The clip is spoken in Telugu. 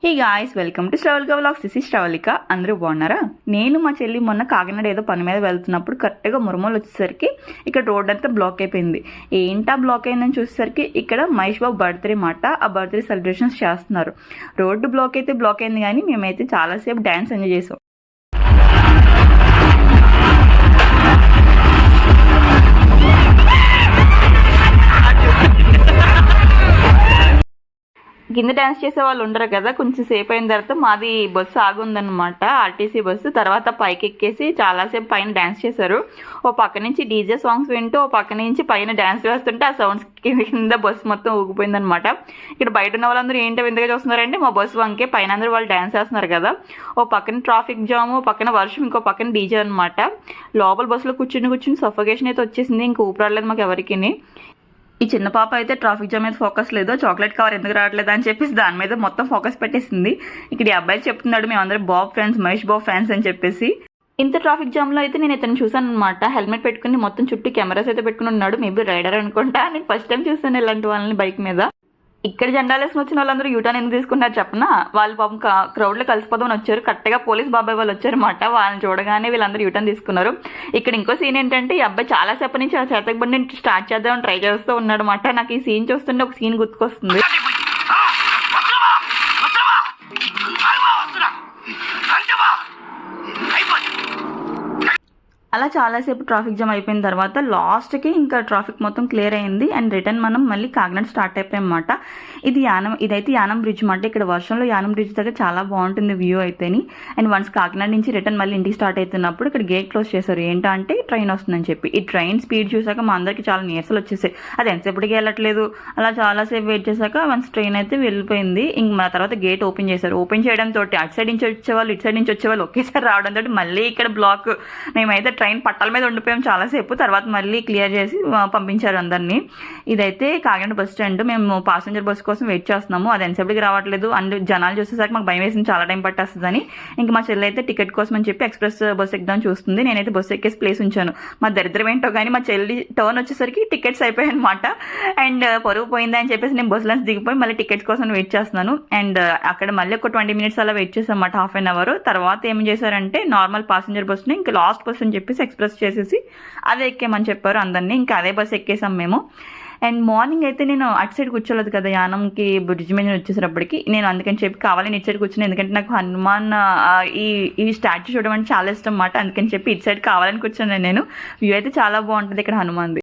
Hey guys, welcome to Sravalika vlogs. This is Sravalika. అందరూ బాగున్నారా? నేను మా చెల్లి మొన్న కాకినాడ ఏదో పని మీద వెళ్తున్నప్పుడు కరెక్ట్గా మురమలు వచ్చేసరికి ఇక్కడ రోడ్ అంతా బ్లాక్ అయిపోయింది. ఏంటా బ్లాక్ అయిందని చూసేసరికి ఇక్కడ మహేష్ బాబు బర్త్డే మాట. ఆ బర్త్డే సెలబ్రేషన్స్ చేస్తున్నారు. రోడ్డు బ్లాక్ అయితే బ్లాక్ అయింది, కానీ మేమైతే చాలాసేపు డ్యాన్స్ ఎంజాయ్ చేసాం. కింద డ్యాన్స్ చేసే వాళ్ళు ఉండరు కదా, కొంచెం సేపు అయిన తర్వాత మాది బస్సు ఆగుందనమాట, ఆర్టీసీ బస్సు. తర్వాత పైకి ఎక్కేసి చాలాసేపు పైన డ్యాన్స్ చేశారు. ఓ పక్క నుంచి డీజే సాంగ్స్ వింటూ ఓ పక్క నుంచి పైన డ్యాన్స్ వేస్తుంటే ఆ సౌండ్స్ కింద బస్సు మొత్తం ఊగిపోయిందనమాట. ఇక్కడ బయట ఉన్న వాళ్ళందరూ ఏంటో విందుగా చూస్తున్నారంటే మా బస్సు వంకే పైన అందరూ వాళ్ళు డ్యాన్స్ వేస్తున్నారు కదా. ఓ పక్కన ట్రాఫిక్ జాము, పక్కన వర్షం, ఇంకో పక్కన డీజే అనమాట. లోపల బస్సులో కూర్చుని సఫోకేషన్ అయితే వచ్చేసింది. ఇంక ఊపిరాడలేదు మాకు ఎవరికి. ఈ చిన్న పాప అయితే ట్రాఫిక్ జామ్ మీద ఫోకస్ లేదు, చాక్లెట్ కవర్ ఎందుకు రావట్లేదు అని చెప్పేసి దాని మీద మొత్తం ఫోకస్ పెట్టేసింది. ఇక్కడ ఈ అబ్బాయి చెప్తున్నాడు మేమందరం Bob fans, Mahesh Babu fans అని చెప్పేసి. ఇంత ట్రాఫిక్ జామ్ లో అయితే నేను ఇతను చూసాను అనమాట. హెల్మెట్ పెట్టుకుని మొత్తం చుట్టూ కెమెరాస్ అయితే పెట్టుకుని ఉన్నాడు. మేబీ రైడర్ అనుకుంటా. నేను ఫస్ట్ టైం చూసాను ఇలాంటి వాళ్ళని బైక్ మీద. ఇక్కడ జెండాలు వేసుకుని వచ్చిన వాళ్ళందరూ యూటర్న్ ఎందుకు తీసుకున్నారు చెప్పనా? వాళ్ళు పాపం క్రౌడ్లో కలిసిపోదామని వచ్చారు. కరెక్ట్గా పోలీస్ బాబాయ్ వాళ్ళు వచ్చారన్నమాట. వాళ్ళని చూడగానే వీళ్ళందరూ యూటర్న్ తీసుకున్నారు. ఇక్కడ ఇంకో సీన్ ఏంటంటే, ఈ అబ్బాయి చాలాసేపు నుంచి ఆ చేతకు బండి స్టార్ట్ చేద్దామని ట్రై చేస్తూ ఉన్నాడు అనమాట. నాకు ఈ సీన్ చూస్తుంటే ఒక సీన్ గుర్తుకొస్తుంది. అలా చాలాసేపు ట్రాఫిక్ జామ్ అయిపోయిన తర్వాత లాస్ట్కి ఇంకా ట్రాఫిక్ మొత్తం క్లియర్ అయింది. అండ్ రిటర్న్ మనం మళ్ళీ కాకినాడ స్టార్ట్ అయిపోయామన్నమాట. ఇదైతే యానం బ్రిడ్జ్ మాట. ఇక్కడ వర్షంలో యానం బ్రిడ్జ్ దగ్గర చాలా బాగుంటుంది వ్యూ అయితేని. అండ్ వన్స్ కాకినాడ నుంచి రిటర్న్ మళ్ళీ ఇంటికి స్టార్ట్ అవుతున్నప్పుడు ఇక్కడ గేట్ క్లోజ్ చేశారు. ఏంటంటే ట్రైన్ వస్తుందని చెప్పి. ఈ ట్రైన్ స్పీడ్ చూసాక మా అందరికి చాలా నీరసలు వచ్చేసాయి. అది ఎంతసేపటికి వెళ్ళట్లేదు. అలా చాలాసేపు వెయిట్ చేశాక వన్స్ ట్రైన్ అయితే వెళ్ళిపోయింది. ఇంక మా తర్వాత గేట్ ఓపెన్ చేశారు. ఓపెన్ చేయడంతో అటు సైడ్ నుంచి వచ్చేవాళ్ళు ఇటు సైడ్ నుంచి వచ్చేవాళ్ళు ఒకేసారి రావడంతో మళ్ళీ ఇక్కడ బ్లాక్. మేమైతే ట్రైన్ పట్టాల మీద ఉండిపోయాం చాలాసేపు. తర్వాత మళ్ళీ క్లియర్ చేసి పంపించారు అందరినీ. ఇదైతే కాకినాడ బస్ స్టాండ్. మేము ప్యాసింజర్ బస్ కోసం వెయిట్ చేస్తున్నాము. అది ఎంతసేపటికి రావట్లేదు. అండ్ జనాలు చూసేసరికి మాకు భయం వేసింది, చాలా టైం పట్టేస్తుందని. ఇంకా మా చెల్లి అయితే టికెట్ కోసం అని చెప్పి ఎక్స్ప్రెస్ బస్ ఎక్దామని చూస్తుంది. నేనైతే బస్సు ఎక్కేసి ప్లేస్ ఉంచాను. మా దరిద్రం ఏంటో కానీ మా చెల్లి టర్న్ వచ్చేసరికి టికెట్స్ అయిపోయాయి అనమాట. అండ్ పరువు పోయిందని చెప్పేసి నేను బస్సులో దిగిపోయి మళ్ళీ టికెట్స్ కోసం వెయిట్ చేస్తున్నాను. అండ్ అక్కడ మళ్ళీ ఒక 20 minutes అలా వెయిట్ చేసాం అన్నమాట, హాఫ్ అన్ అవర్. తర్వాత ఏం చేశారంటే నార్మల్ ప్యాసింజర్ బస్సుని ఇంకా లాస్ట్ బస్ అని చెప్పేసి ఎక్స్ప్రెస్ చేసేసి అదే ఎక్కేమని చెప్పారు అందరినీ. ఇంకా అదే బస్ ఎక్కేసాం మేము. అండ్ మార్నింగ్ అయితే నేను అటు సైడ్ కూర్చోలేదు కదా, యానంకి బ్రిడ్జ్ మీద వచ్చేసేటప్పటికి. నేను అందుకని చెప్పి కావాలని ఇటు సైడ్ కూర్చుని, ఎందుకంటే నాకు హనుమాన్ ఈ స్టాచ్యూ చూడడం అంటే చాలా ఇష్టం అన్నమాట. అందుకని చెప్పి ఇటు సైడ్ కావాలని కూర్చున్నాను నేను. వ్యూ అయితే చాలా బాగుంటుంది ఇక్కడ హనుమాన్ది.